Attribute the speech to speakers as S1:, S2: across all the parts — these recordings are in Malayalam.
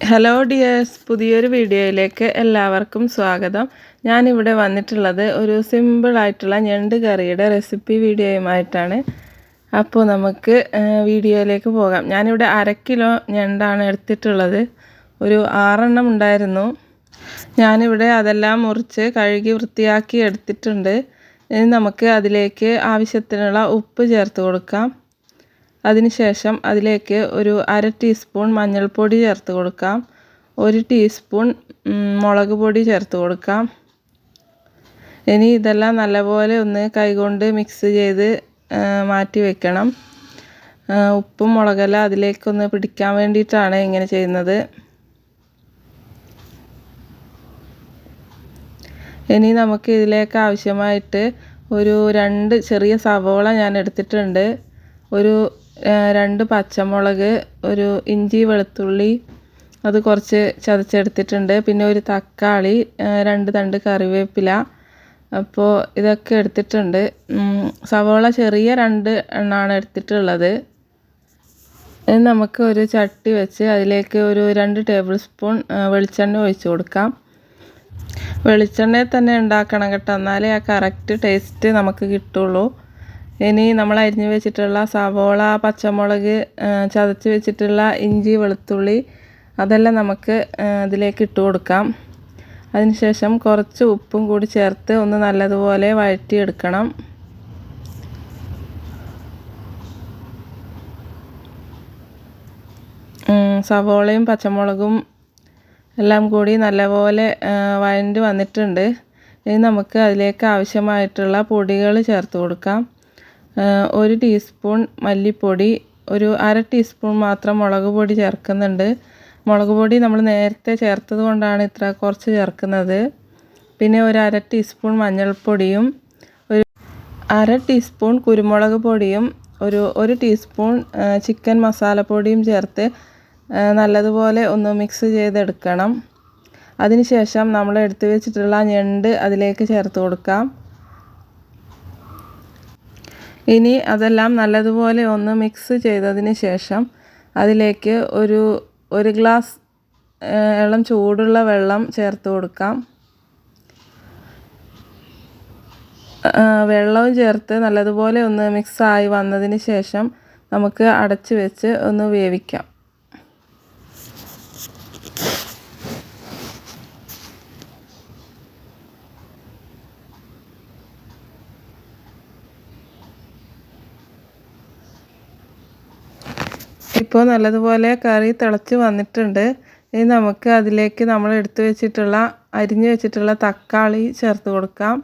S1: ഹലോ ഡിയേഴ്സ്, പുതിയൊരു വീഡിയോയിലേക്ക് എല്ലാവർക്കും സ്വാഗതം. ഞാനിവിടെ വന്നിട്ടുള്ളത് ഒരു സിമ്പിളായിട്ടുള്ള ഞണ്ട് കറിയുടെ റെസിപ്പി വീഡിയോയുമായിട്ടാണ്. അപ്പോൾ നമുക്ക് വീഡിയോയിലേക്ക് പോകാം. ഞാനിവിടെ 1/2 കിലോ ഞണ്ടാണ് എടുത്തിട്ടുള്ളത്. ഒരു 6 എണ്ണം ഉണ്ടായിരുന്നു. ഞാനിവിടെ അതെല്ലാം മുറിച്ച് കഴുകി വൃത്തിയാക്കി എടുത്തിട്ടുണ്ട്. ഇനി നമുക്ക് അതിലേക്ക് ആവശ്യത്തിനുള്ള ഉപ്പ് ചേർത്ത് കൊടുക്കാം. അതിനുശേഷം അതിലേക്ക് ഒരു 1/2 ടീസ്പൂൺ മഞ്ഞൾപ്പൊടി ചേർത്ത് കൊടുക്കാം. 1 ടീസ്പൂൺ മുളക് പൊടി ചേർത്ത് കൊടുക്കാം. ഇനി ഇതെല്ലാം നല്ലപോലെ ഒന്ന് കൈകൊണ്ട് മിക്സ് ചെയ്ത് മാറ്റി വെക്കണം. ഉപ്പും മുളകെല്ലാം അതിലേക്കൊന്ന് പിടിക്കാൻ വേണ്ടിയിട്ടാണ് ഇങ്ങനെ ചെയ്യുന്നത്. ഇനി നമുക്ക് ഇതിലേക്ക് ആവശ്യമായിട്ട് ഒരു 2 ചെറിയ സവോള ഞാൻ എടുത്തിട്ടുണ്ട്. ഒരു 2 പച്ചമുളക്, ഒരു ഇഞ്ചി വെളുത്തുള്ളി അത് കുറച്ച് ചതച്ചെടുത്തിട്ടുണ്ട്. പിന്നെ ഒരു തക്കാളി, 2 തണ്ട് കറിവേപ്പില. അപ്പോൾ ഇതൊക്കെ എടുത്തിട്ടുണ്ട്. സവോള ചെറിയ 2 എണ്ണമാണ് എടുത്തിട്ടുള്ളത്. ഇനി നമുക്ക് ഒരു ചട്ടി വെച്ച് അതിലേക്ക് ഒരു 2 ടേബിൾ സ്പൂൺ വെളിച്ചെണ്ണ ഒഴിച്ച് കൊടുക്കാം. വെളിച്ചെണ്ണയിൽ തന്നെ ഉണ്ടാക്കണം കേട്ടോ, എന്നാലേ ആ കറക്റ്റ് ടേസ്റ്റ് നമുക്ക് കിട്ടുള്ളൂ. ഇനി നമ്മൾ അരിഞ്ഞു വെച്ചിട്ടുള്ള സവോള, പച്ചമുളക്, ചതച്ച് വെച്ചിട്ടുള്ള ഇഞ്ചി വെളുത്തുള്ളി അതെല്ലാം നമുക്ക് ഇതിലേക്ക് ഇട്ട് കൊടുക്കാം. അതിനുശേഷം കുറച്ച് ഉപ്പും കൂടി ചേർത്ത് ഒന്ന് നല്ലതുപോലെ വഴറ്റിയെടുക്കണം. സവോളയും പച്ചമുളകും എല്ലാം കൂടി നല്ലപോലെ വഴണ്ട് വന്നിട്ടുണ്ട്. ഇനി നമുക്ക് അതിലേക്ക് ആവശ്യമായിട്ടുള്ള പൊടികൾ ചേർത്ത് കൊടുക്കാം. 1 ടീസ്പൂൺ മല്ലിപ്പൊടി, ഒരു 1/2 ടീസ്പൂൺ മാത്രം മുളക് പൊടി ചേർക്കുന്നുണ്ട്. മുളക് പൊടി നമ്മൾ നേരത്തെ ചേർത്തത് കൊണ്ടാണ് ഇത്ര കുറച്ച് ചേർക്കുന്നത്. പിന്നെ ഒരു 1/2 ടീസ്പൂൺ മഞ്ഞൾപ്പൊടിയും, ഒരു 1/2 ടീസ്പൂൺ കുരുമുളക് പൊടിയും, ഒരു ടീസ്പൂൺ ചിക്കൻ മസാലപ്പൊടിയും ചേർത്ത് നല്ലതുപോലെ ഒന്ന് മിക്സ് ചെയ്തെടുക്കണം. അതിനുശേഷം നമ്മൾ എടുത്തു വെച്ചിട്ടുള്ള ഞണ്ട് അതിലേക്ക് ചേർത്ത് കൊടുക്കാം. ഇനി അതെല്ലാം നല്ലതുപോലെ ഒന്ന് മിക്സ് ചെയ്തതിന് ശേഷം അതിലേക്ക് ഒരു ഗ്ലാസ് ഇളം ചൂടുള്ള വെള്ളം ചേർത്ത് കൊടുക്കാം. വെള്ളവും ചേർത്ത് നല്ലതുപോലെ ഒന്ന് മിക്സായി വന്നതിന് ശേഷം നമുക്ക് അടച്ച് വെച്ച് ഒന്ന് വേവിക്കാം. ഇപ്പോൾ നല്ലതുപോലെ കറി തിളച്ച് വന്നിട്ടുണ്ട്. ഇനി നമുക്ക് അതിലേക്ക് നമ്മൾ അരിഞ്ഞു വെച്ചിട്ടുള്ള തക്കാളി ചേർത്ത് കൊടുക്കാം.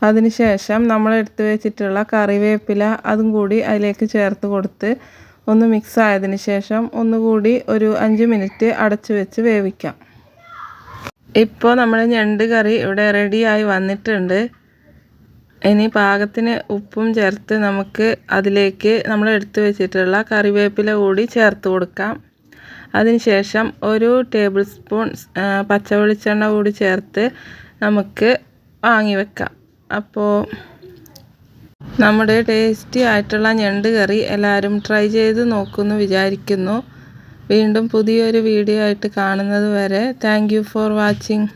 S1: അതിനുശേഷം നമ്മൾ എടുത്തു വെച്ചിട്ടുള്ള കറിവേപ്പില അതും കൂടി അതിലേക്ക് ചേർത്ത് കൊടുത്ത് ഒന്ന് മിക്സ് ആയതിനു ശേഷം ഒന്നുകൂടി ഒരു 5 മിനിറ്റ് അടച്ചു വെച്ച് വേവിക്കാം. ഇപ്പോൾ നമ്മുടെ ഞണ്ട് കറി ഇവിടെ റെഡിയായി വന്നിട്ടുണ്ട്. ഇനി പാകത്തിന് ഉപ്പും ചേർത്ത് നമുക്ക് അതിലേക്ക് നമ്മൾ എടുത്തു വെച്ചിട്ടുള്ള കറിവേപ്പില കൂടി ചേർത്ത് കൊടുക്കാം. അതിനുശേഷം 1 ടേബിൾ സ്പൂൺ പച്ചവെളിച്ചെണ്ണ കൂടി ചേർത്ത് നമുക്ക് വാങ്ങി വെക്കാം. അപ്പോൾ നമ്മുടെ ടേസ്റ്റി ആയിട്ടുള്ള ഞണ്ട് കറി എല്ലാവരും ട്രൈ ചെയ്ത് നോക്കുമെന്ന് വിചാരിക്കുന്നു. വീണ്ടും പുതിയൊരു വീഡിയോ ആയിട്ട് കാണുന്നത് വരെ താങ്ക് യു ഫോർ വാച്ചിങ്.